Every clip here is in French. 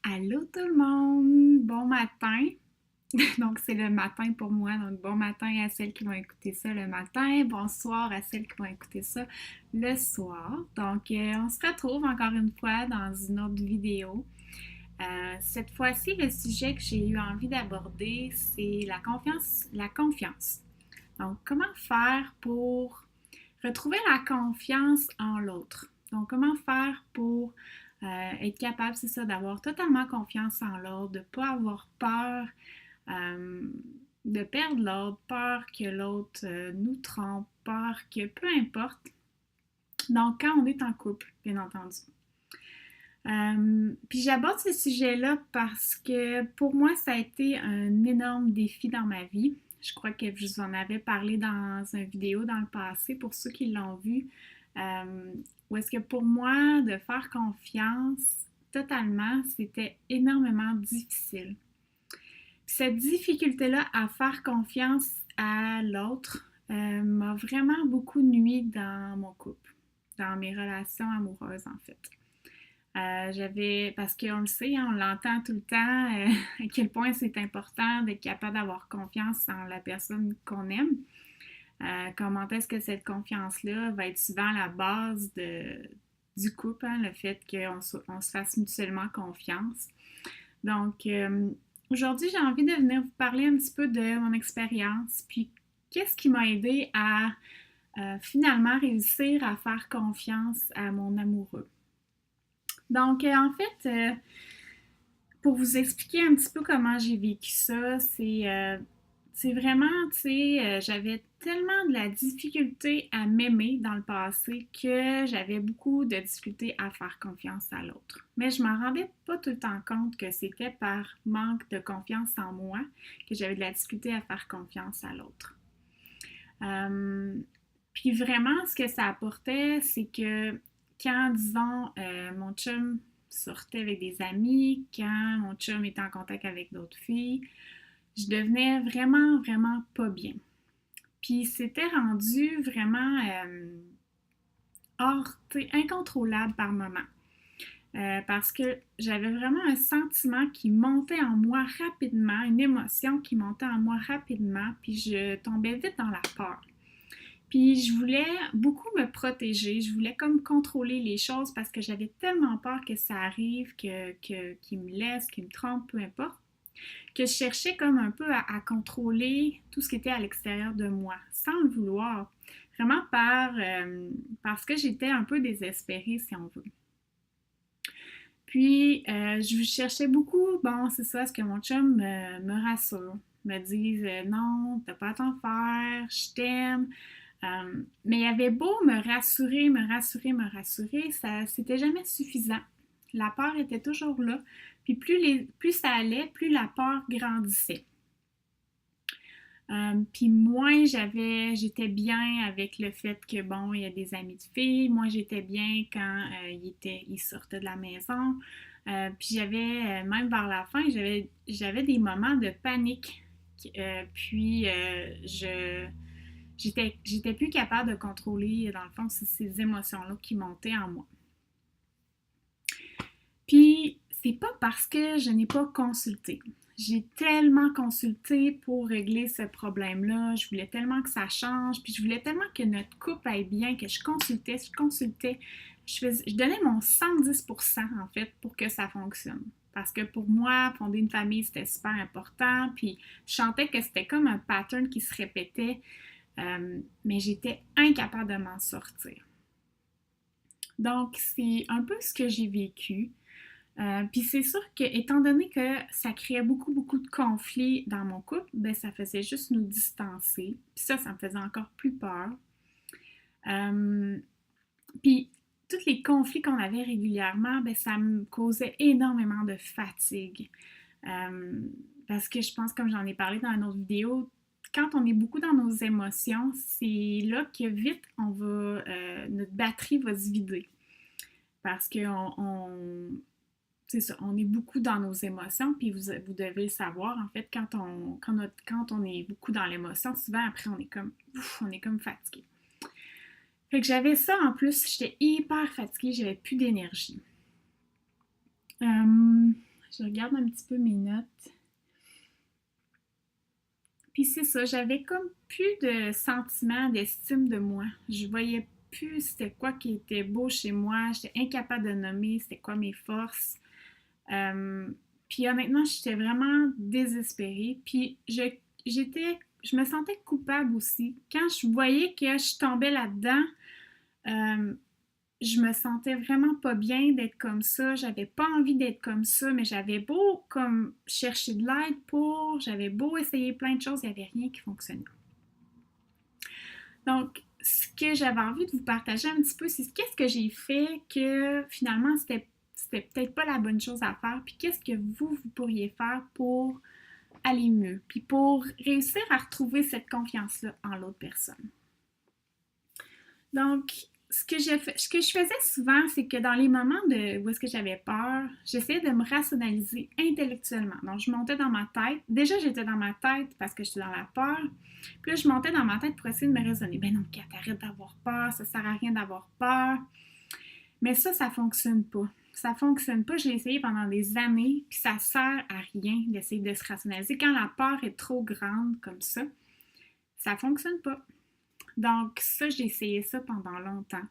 Allô tout le monde! Bon matin! Donc c'est le matin pour moi, donc bon matin à celles qui vont écouter ça le matin, bonsoir à celles qui vont écouter ça le soir. Donc on se retrouve encore une fois dans une autre vidéo. Cette fois-ci, le sujet que j'ai eu envie d'aborder, c'est la confiance, la confiance. Donc comment faire pour retrouver la confiance en l'autre. Donc, comment faire pour être capable, c'est ça, d'avoir totalement confiance en l'autre, de ne pas avoir peur euh, de perdre l'autre, peur que l'autre nous trompe, peur que peu importe. Donc, quand on est en couple, bien entendu. Puis j'aborde ce sujet-là parce que pour moi, ça a été un énorme défi dans ma vie. Je crois que je vous en avais parlé dans une vidéo dans le passé pour ceux qui l'ont vu. Euh, Où est-ce que pour moi, de faire confiance totalement, c'était énormément difficile. Puis cette difficulté-là à faire confiance à l'autre m'a vraiment beaucoup nui dans mon couple, dans mes relations amoureuses en fait. Parce qu'on le sait, hein, on l'entend tout le temps, à quel point c'est important d'être capable d'avoir confiance en la personne qu'on aime. Comment est-ce que cette confiance-là va être souvent la base du couple, hein, le fait qu'on se fasse mutuellement confiance. Donc, aujourd'hui, j'ai envie de venir vous parler un petit peu de mon expérience, puis qu'est-ce qui m'a aidé à finalement réussir à faire confiance à mon amoureux. Donc, en fait, pour vous expliquer un petit peu comment j'ai vécu ça, c'est vraiment, tu sais, j'avais tellement de la difficulté à m'aimer dans le passé que j'avais beaucoup de difficulté à faire confiance à l'autre. Mais je m'en rendais pas tout le temps compte que c'était par manque de confiance en moi que j'avais de la difficulté à faire confiance à l'autre. Euh, Puis vraiment, ce que ça apportait, c'est que quand, disons, mon chum sortait avec des amis, quand mon chum était en contact avec d'autres filles, je devenais vraiment, vraiment pas bien. Puis c'était rendu vraiment hors, incontrôlable par moment. Parce que j'avais vraiment un sentiment qui montait en moi rapidement, une émotion qui montait en moi rapidement, puis je tombais vite dans la peur. Puis je voulais beaucoup me protéger, je voulais comme contrôler les choses parce que j'avais tellement peur que ça arrive, qu'il me laisse, qu'il me trompe, peu importe, que je cherchais comme un peu à contrôler tout ce qui était à l'extérieur de moi, sans le vouloir, vraiment parce que j'étais un peu désespérée, si on veut. Puis, je cherchais beaucoup, bon, c'est ça, ce que mon chum me rassure, me dise non, t'as pas à t'en faire, je t'aime. Mais il avait beau me rassurer, me rassurer, me rassurer, ça, c'était jamais suffisant. La peur était toujours là. Puis plus ça allait, plus la peur grandissait. Puis moins j'étais bien avec le fait que bon, il y a des amis de filles. Moi, j'étais bien quand il sortait de la maison. Puis même vers la fin, j'avais des moments de panique. Puis j'étais plus capable de contrôler, dans le fond, ces émotions-là qui montaient en moi. Puis, c'est pas parce que je n'ai pas consulté. J'ai tellement consulté pour régler ce problème-là. Je voulais tellement que ça change. Puis, je voulais tellement que notre couple aille bien, que je consultais. Je donnais mon 110% en fait pour que ça fonctionne. Parce que pour moi, fonder une famille, c'était super important. Puis, je sentais que c'était comme un pattern qui se répétait. Mais j'étais incapable de m'en sortir. Donc, c'est un peu ce que j'ai vécu. Puis c'est sûr que, étant donné que ça créait beaucoup, beaucoup de conflits dans mon couple, ben ça faisait juste nous distancer. Puis ça me faisait encore plus peur. Euh, Puis tous les conflits qu'on avait régulièrement, ben ça me causait énormément de fatigue. Euh, Parce que je pense, comme j'en ai parlé dans une autre vidéo, quand on est beaucoup dans nos émotions, c'est là que vite notre batterie va se vider. Parce que c'est ça, on est beaucoup dans nos émotions, puis vous devez le savoir, en fait, quand on est beaucoup dans l'émotion, souvent après on est comme fatigué. Fait que j'avais ça en plus, j'étais hyper fatiguée, j'avais plus d'énergie. Euh, Je regarde un petit peu mes notes. Puis c'est ça, j'avais comme plus de sentiment d'estime de moi. Je voyais plus c'était quoi qui était beau chez moi. J'étais incapable de nommer c'était quoi mes forces. Euh, Puis honnêtement, j'étais vraiment désespérée. Puis je me sentais coupable aussi. Quand je voyais que je tombais là-dedans, euh, je me sentais vraiment pas bien d'être comme ça. J'avais pas envie d'être comme ça, mais j'avais beau comme chercher de l'aide j'avais beau essayer plein de choses, il n'y avait rien qui fonctionnait. Donc, ce que j'avais envie de vous partager un petit peu, c'est qu'est-ce que j'ai fait que finalement c'était peut-être pas la bonne chose à faire, puis qu'est-ce que vous pourriez faire pour aller mieux, puis pour réussir à retrouver cette confiance-là en l'autre personne. Donc, ce que je faisais souvent, c'est que dans les moments où est-ce que j'avais peur, j'essayais de me rationaliser intellectuellement. Donc, je montais dans ma tête. Déjà, j'étais dans ma tête parce que j'étais dans la peur. Puis là, je montais dans ma tête pour essayer de me raisonner. Ben non, Kat, arrête d'avoir peur, ça sert à rien d'avoir peur. Mais ça fonctionne pas. Ça fonctionne pas. Je l'ai essayé pendant des années, puis ça sert à rien d'essayer de se rationaliser. Quand la peur est trop grande comme ça fonctionne pas. Donc ça, j'ai essayé ça pendant longtemps.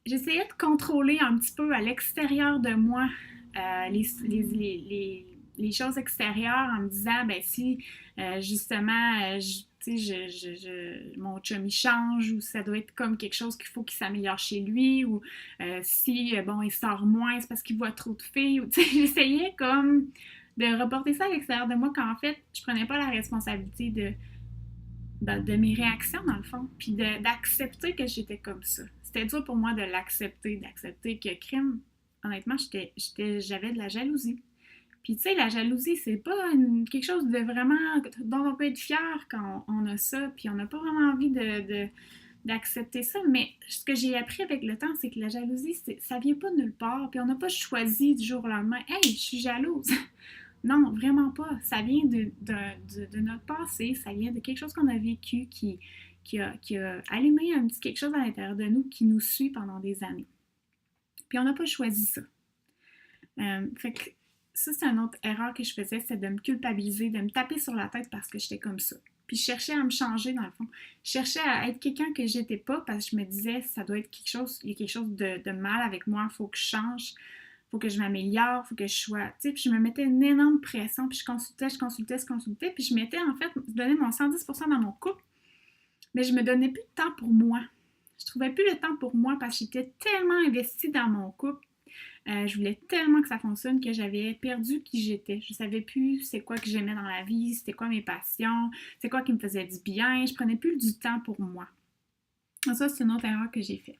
J'essayais de contrôler un petit peu à l'extérieur de moi les choses extérieures en me disant, ben si justement, mon chum il change ou ça doit être comme quelque chose qu'il faut qu'il s'améliore chez lui ou si, bon, il sort moins, c'est parce qu'il voit trop de filles. Ou, j'essayais comme de reporter ça à l'extérieur de moi quand en fait, je prenais pas la responsabilité de mes réactions, dans le fond, puis d'accepter que j'étais comme ça. C'était dur pour moi de l'accepter, d'accepter que crime, honnêtement, j'avais de la jalousie. Puis tu sais, la jalousie, c'est pas quelque chose de vraiment dont on peut être fier quand on a ça, puis on n'a pas vraiment envie d'accepter ça, mais ce que j'ai appris avec le temps, c'est que la jalousie, ça vient pas de nulle part, puis on n'a pas choisi du jour au lendemain, « Hey, je suis jalouse! » Non, vraiment pas. Ça vient de notre passé, ça vient de quelque chose qu'on a vécu qui a allumé un petit quelque chose à l'intérieur de nous qui nous suit pendant des années. Puis on n'a pas choisi ça. Fait que ça, c'est une autre erreur que je faisais, c'est de me culpabiliser, de me taper sur la tête parce que j'étais comme ça. Puis je cherchais à me changer dans le fond. Je cherchais à être quelqu'un que j'étais pas parce que je me disais, ça doit être quelque chose, il y a quelque chose de mal avec moi, il faut que je change. Faut que je m'améliore, faut que je sois, tu sais, puis je me mettais une énorme pression, puis je consultais, puis je mettais, en fait, je donnais mon 110% dans mon couple, mais je me donnais plus de temps pour moi. Je trouvais plus le temps pour moi parce que j'étais tellement investie dans mon couple. Je voulais tellement que ça fonctionne que j'avais perdu qui j'étais. Je savais plus c'est quoi que j'aimais dans la vie, c'était quoi mes passions, c'est quoi qui me faisait du bien. Je prenais plus du temps pour moi. Ça, c'est une autre erreur que j'ai faite.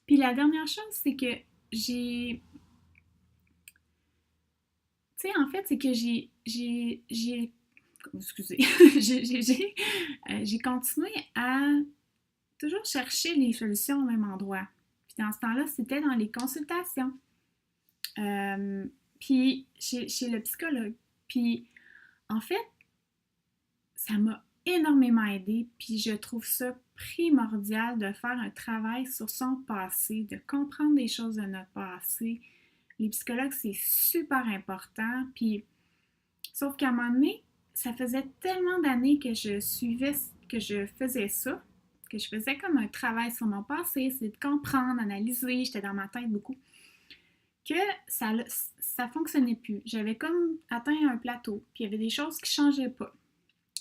Puis la dernière chose, c'est que j'ai... Tu sais, en fait, c'est que excusez, j'ai continué à toujours chercher les solutions au même endroit. Puis dans ce temps-là, c'était dans les consultations. Puis chez le psychologue. Puis en fait, ça m'a énormément aidé, puis je trouve ça primordial de faire un travail sur son passé, de comprendre des choses de notre passé. Les psychologues, c'est super important, puis sauf qu'à un moment donné, ça faisait tellement d'années que je faisais ça, que je faisais comme un travail sur mon passé, c'est de comprendre, analyser, j'étais dans ma tête beaucoup, que ça fonctionnait plus. J'avais comme atteint un plateau, puis il y avait des choses qui changeaient pas.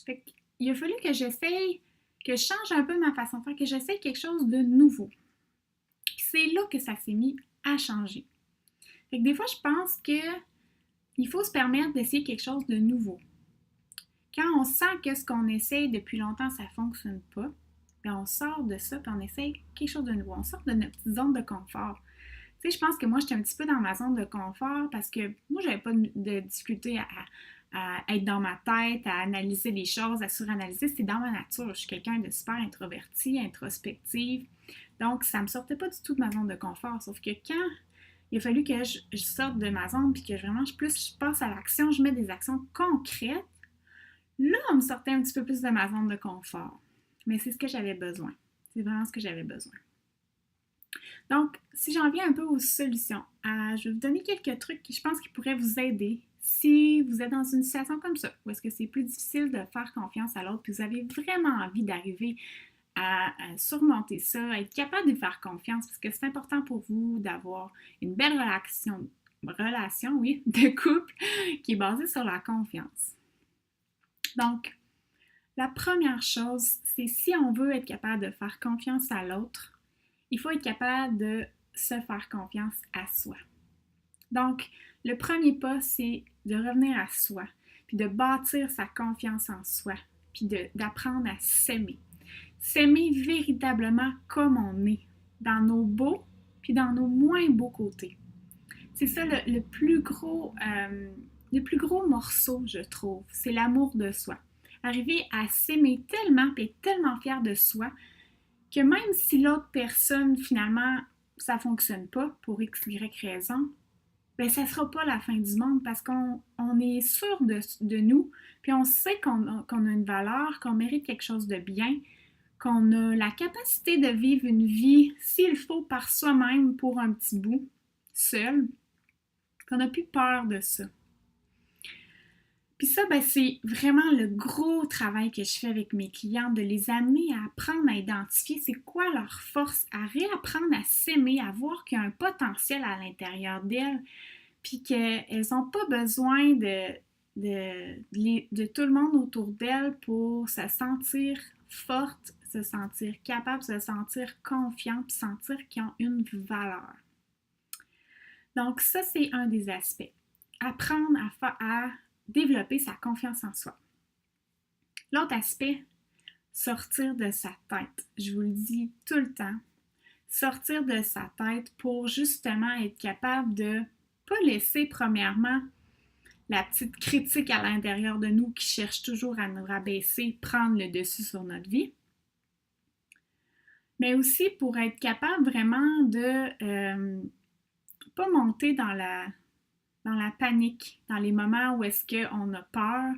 Fait qu'il a fallu que j'essaye, que je change un peu ma façon de faire, que j'essaye quelque chose de nouveau. C'est là que ça s'est mis à changer. Fait que des fois, je pense qu'il faut se permettre d'essayer quelque chose de nouveau. Quand on sent que ce qu'on essaye depuis longtemps, ça ne fonctionne pas, bien on sort de ça et on essaye quelque chose de nouveau. On sort de notre petite zone de confort. Tu sais, je pense que moi, j'étais un petit peu dans ma zone de confort parce que moi, j'avais pas de difficulté à être dans ma tête, à analyser les choses, à suranalyser. C'est dans ma nature. Je suis quelqu'un de super introverti, introspective. Donc, ça ne me sortait pas du tout de ma zone de confort. Sauf que quand il a fallu que je sorte de ma zone puis que vraiment je passe à l'action, je mets des actions concrètes, là, on me sortait un petit peu plus de ma zone de confort. Mais c'est ce que j'avais besoin. C'est vraiment ce que j'avais besoin. Donc, si j'en viens un peu aux solutions, je vais vous donner quelques trucs qui, je pense, qui pourraient vous aider si vous êtes dans une situation comme ça, où est-ce que c'est plus difficile de faire confiance à l'autre, puis vous avez vraiment envie d'arriver à surmonter ça, à être capable de faire confiance, parce que c'est important pour vous d'avoir une belle relation, oui, de couple qui est basée sur la confiance. Donc, la première chose, c'est si on veut être capable de faire confiance à l'autre, il faut être capable de se faire confiance à soi. Donc, le premier pas, c'est de revenir à soi, puis de bâtir sa confiance en soi, puis d'apprendre à s'aimer. S'aimer véritablement comme on est, dans nos beaux, puis dans nos moins beaux côtés. C'est ça le plus gros morceau, je trouve, c'est l'amour de soi. Arriver à s'aimer tellement, puis être tellement fier de soi, que même si l'autre personne, finalement, ça ne fonctionne pas pour X, Y raison, ben ça ne sera pas la fin du monde parce qu'on est sûr de nous, puis on sait qu'on a une valeur, qu'on mérite quelque chose de bien, qu'on a la capacité de vivre une vie, s'il faut, par soi-même pour un petit bout, seul, qu'on n'a plus peur de ça. Puis ça, ben, c'est vraiment le gros travail que je fais avec mes clients, de les amener à apprendre à identifier c'est quoi leur force, à réapprendre à s'aimer, à voir qu'il y a un potentiel à l'intérieur d'elles, puis qu'elles n'ont pas besoin de tout le monde autour d'elles pour se sentir fortes, se sentir capables, se sentir confiantes, puis sentir qu'ils ont une valeur. Donc ça, c'est un des aspects. Apprendre à développer sa confiance en soi. L'autre aspect, sortir de sa tête. Je vous le dis tout le temps. Sortir de sa tête pour justement être capable de pas laisser premièrement la petite critique à l'intérieur de nous qui cherche toujours à nous rabaisser, prendre le dessus sur notre vie. Mais aussi pour être capable vraiment de pas monter dans la panique, dans les moments où est-ce qu'on a peur,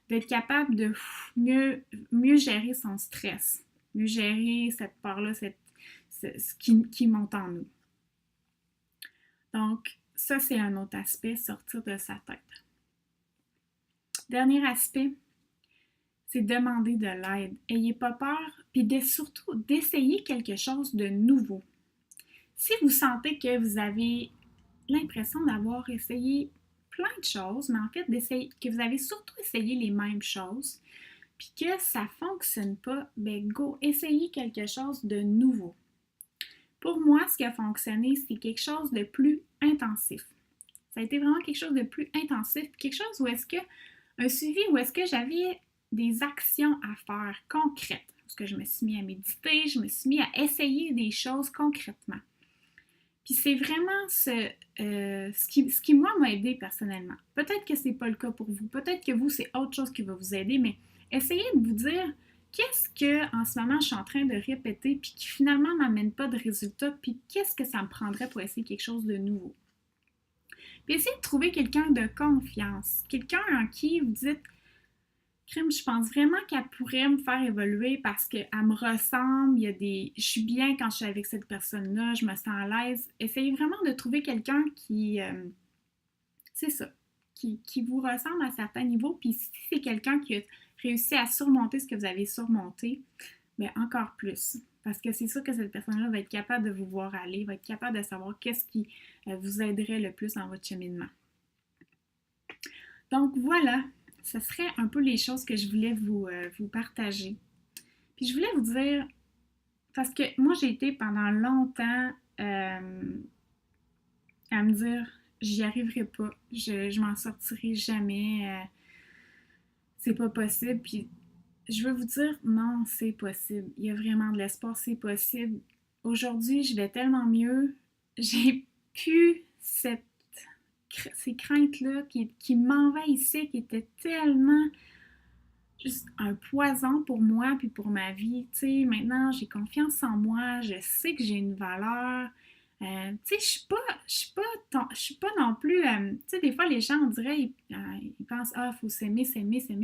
d'être capable de mieux gérer son stress, mieux gérer cette peur-là, ce qui monte en nous. Donc, ça, c'est un autre aspect, sortir de sa tête. Dernier aspect, c'est demander de l'aide. Ayez pas peur, puis surtout d'essayer quelque chose de nouveau. Si vous sentez que vous avez l'impression d'avoir essayé plein de choses, mais en fait que vous avez surtout essayé les mêmes choses, puis que ça ne fonctionne pas, ben go, essayez quelque chose de nouveau. Pour moi, ce qui a fonctionné, c'est quelque chose de plus intensif. Ça a été vraiment quelque chose de plus intensif, quelque chose où est-ce que, un suivi où est-ce que j'avais des actions à faire concrètes. Parce que je me suis mis à méditer, je me suis mis à essayer des choses concrètement. Puis c'est vraiment ce qui moi, m'a aidé personnellement. Peut-être que c'est pas le cas pour vous. Peut-être que vous, c'est autre chose qui va vous aider, mais essayez de vous dire qu'est-ce que en ce moment je suis en train de répéter puis qui finalement m'amène pas de résultat, puis qu'est-ce que ça me prendrait pour essayer quelque chose de nouveau. Puis essayez de trouver quelqu'un de confiance, quelqu'un en qui vous dites crime, je pense vraiment qu'elle pourrait me faire évoluer parce qu'elle me ressemble, je suis bien quand je suis avec cette personne-là, je me sens à l'aise. Essayez vraiment de trouver quelqu'un qui, c'est ça, qui vous ressemble à certains niveaux. Puis si c'est quelqu'un qui a réussi à surmonter ce que vous avez surmonté, bien encore plus. Parce que c'est sûr que cette personne-là va être capable de vous voir aller, va être capable de savoir qu'est-ce qui vous aiderait le plus dans votre cheminement. Donc voilà. Ce serait un peu les choses que je voulais vous partager. Puis je voulais vous dire, parce que moi j'ai été pendant longtemps à me dire, j'y arriverai pas, je m'en sortirai jamais, c'est pas possible. Puis je veux vous dire, non, c'est possible. Il y a vraiment de l'espoir, c'est possible. Aujourd'hui, je vais tellement mieux. J'ai plus ces craintes-là qui m'envahissaient, qui étaient tellement juste un poison pour moi puis pour ma vie. Tu sais, maintenant, j'ai confiance en moi, je sais que j'ai une valeur. Tu sais, je suis pas non plus... tu sais, des fois, les gens, on dirait, ils pensent, ah, il faut s'aimer,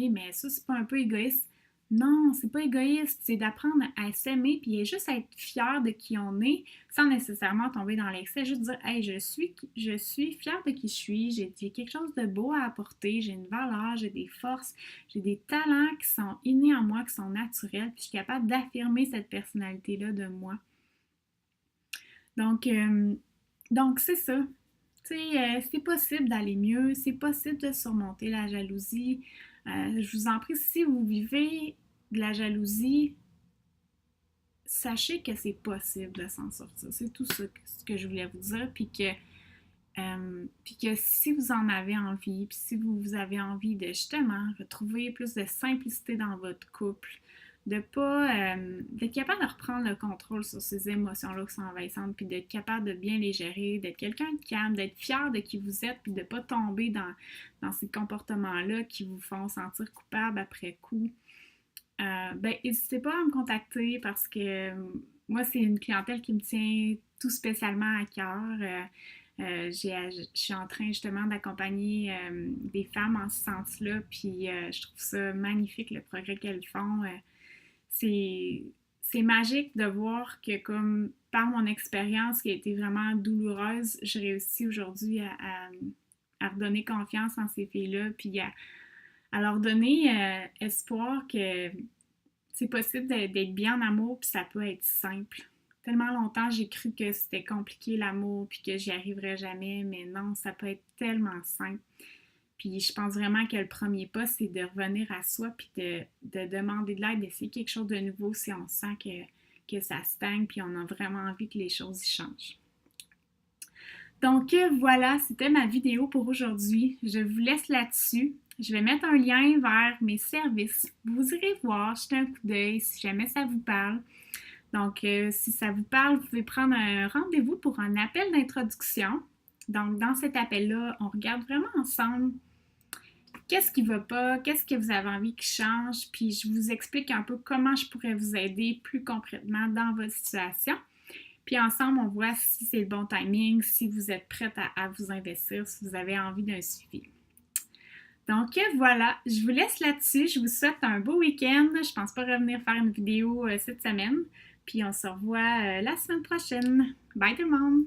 mais ça, c'est pas un peu égoïste. Non, c'est pas égoïste, c'est d'apprendre à s'aimer puis juste à être fier de qui on est sans nécessairement tomber dans l'excès, juste dire hey, je suis fière de qui je suis, j'ai quelque chose de beau à apporter, j'ai une valeur, j'ai des forces, j'ai des talents qui sont innés en moi, qui sont naturels, puis je suis capable d'affirmer cette personnalité-là de moi. Donc, euh, donc c'est ça. Tu sais, c'est possible d'aller mieux, c'est possible de surmonter la jalousie. Je vous en prie, si vous vivez de la jalousie, sachez que c'est possible de s'en sortir. C'est tout ça ce que je voulais vous dire. Puis que si vous en avez envie, puis si vous avez envie de justement retrouver plus de simplicité dans votre couple, de pas d'être capable de reprendre le contrôle sur ces émotions-là qui sont envahissantes, puis d'être capable de bien les gérer, d'être quelqu'un de calme, d'être fier de qui vous êtes, puis de pas tomber dans ces comportements-là qui vous font sentir coupable après coup. Ben, n'hésitez pas à me contacter parce que moi, c'est une clientèle qui me tient tout spécialement à cœur. Je suis en train justement d'accompagner des femmes en ce sens-là, puis je trouve ça magnifique le progrès qu'elles font. C'est, c'est magique de voir que comme par mon expérience qui a été vraiment douloureuse, je réussis aujourd'hui à redonner confiance en ces filles-là, puis à leur donner espoir que c'est possible d'être bien en amour, puis ça peut être simple. Tellement longtemps, j'ai cru que c'était compliqué l'amour, puis que j'y arriverais jamais, mais non, ça peut être tellement simple. Puis je pense vraiment que le premier pas, c'est de revenir à soi, puis de demander de l'aide, d'essayer quelque chose de nouveau si on sent que ça stagne, puis on a vraiment envie que les choses y changent. Donc voilà, c'était ma vidéo pour aujourd'hui. Je vous laisse là-dessus. Je vais mettre un lien vers mes services. Vous irez voir, jetez un coup d'œil si jamais ça vous parle. Donc, si ça vous parle, vous pouvez prendre un rendez-vous pour un appel d'introduction. Donc, dans cet appel-là, on regarde vraiment ensemble qu'est-ce qui ne va pas, qu'est-ce que vous avez envie qui change, puis je vous explique un peu comment je pourrais vous aider plus concrètement dans votre situation. Puis ensemble, on voit si c'est le bon timing, si vous êtes prête à vous investir, si vous avez envie d'un suivi. Donc voilà, je vous laisse là-dessus. Je vous souhaite un beau week-end. Je pense pas revenir faire une vidéo cette semaine. Puis on se revoit la semaine prochaine. Bye tout le monde!